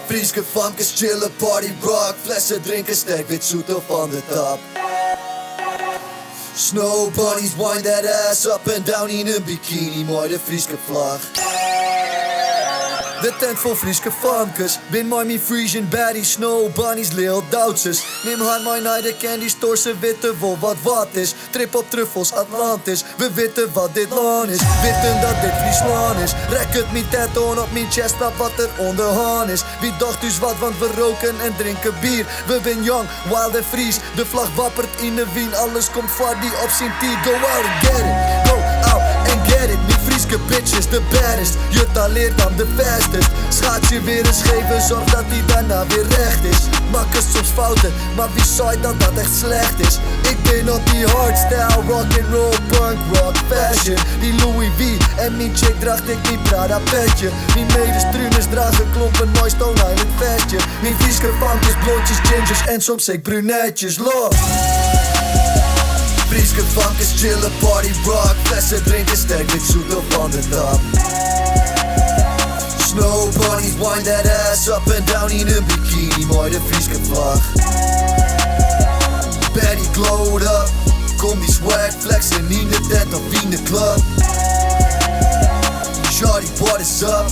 Frieske famkes chillen, party rock. Flessen drinken, sterk wit zoetel van de tap. Snow bunnies wind that ass up and down in een bikini, mooi de Frieske vlag. De tent vol Frieske famkes, bin mooi me Frisian baddies, snow bunnies, lil Duitsers. Neem hand mooi naar de candy store, ze weten wel wat is. Trip op truffels, Atlantis, we weten wat dit land is. Weten dat dit Friesland is, rek het me tattoo op mijn chest, dat wat er onderhand is. Wie dacht dus wat, want we roken en drinken bier. We ben young, wild en Fries, de vlag wappert in de wien. Alles komt die op zijn tea, go out and get it. Go out and get it, die Frieske bitches, the baddest. Je taleert dan de fastest. Schaats je weer eens geven, zorg dat die daarna weer recht is. Makken soms fouten, maar wie zei dat dat echt slecht is? Ik ben op die hardstyle, rock'n'roll, punk, rock, fashion. Die Louis V en mijn chick draagt ik die Prada petje. Mijn medestruners dragen klompen, mooi Stone Island vestje. Mijn Frieske famkes, blondjes, gingers en soms ik brunetjes, love. Frieske famkes chillen, party rock. Flessen drinken, sterk wit zoetel van de tap. Snow bunnies wind that ass up and down in een bikini, mooi de Frieske vlag. Betty glowed up, kom die swag flexen in de tent of in de club. Shawty, what is up?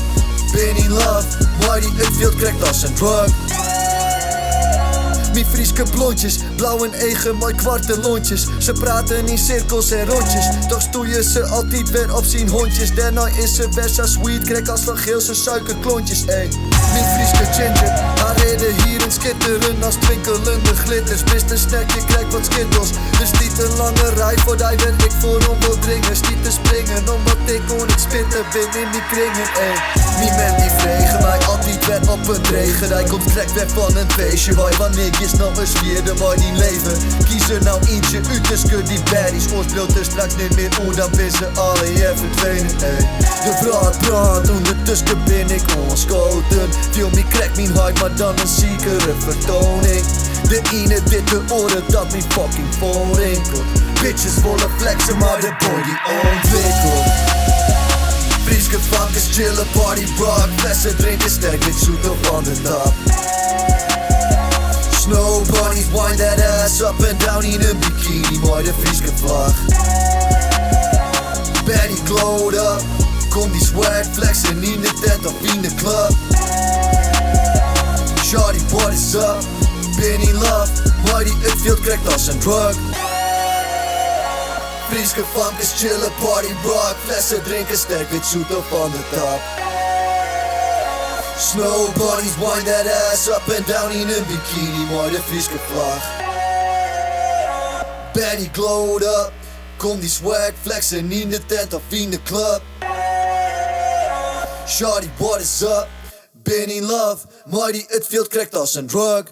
Ben in love, mooi die Upfield krijgt als een drug. Mijn Frieske blondjes, blauw en eigen, mooi kwartelontjes. Ze praten in cirkels en rondjes, toch stoeien ze altijd weer op zijn hondjes. Daarna is ze weer zo sweet, krijg als van geelse suikerklontjes, ey. Mijn Frieske ginger, haar reden hierin schitteren als twinkelende glitters. Mist een snackje, krijg wat skittles. Dus niet een lange rij voor die ben ik voor wil dringen. Stiet te springen, omdat ik kon ik spitten ben in die kringen, ey. Niemand die vregen mij altijd weer op een regen. Hij komt krek weg van een feestje, waar wanneer is nog eens vierde mooi die leven. Kies er nou eentje uit tussen die baddies. Ons speelt er straks niet meer hoe, dan ben ze alle hier verdwenen, ey. De vraag brandt, ondertussen ben ik ontschoten. Viel me crack mijn hart, maar dan een ziekere vertoning. De ene witte oren dat me fucking vol rinkelt. Bitches volle flexen, maar de boy die ontwikkelt. Frieske famkes chillen, party rock. Flessen drinken, sterk wit zoetel van de tap. Snow bunnies wind that ass up and down in een bikini, mooi de Frieske vlag. Betty glowed up, kom die swag flexen in de tent of in de club. Shawty, what is up? Ben in love, mooi die Upfield krijgt als een drug. Frieske famkes chillen, party rock. Flessen drinken, sterk wit zoetel van de tap. Snow bunnies wind that ass up and down in een bikini, mooi de Frieske vlag. Betty glowed up, kom die swag flexen in de tent of in de club. Shawty, what is up? Ben in love, mooi die Upfield krijgt als een drug.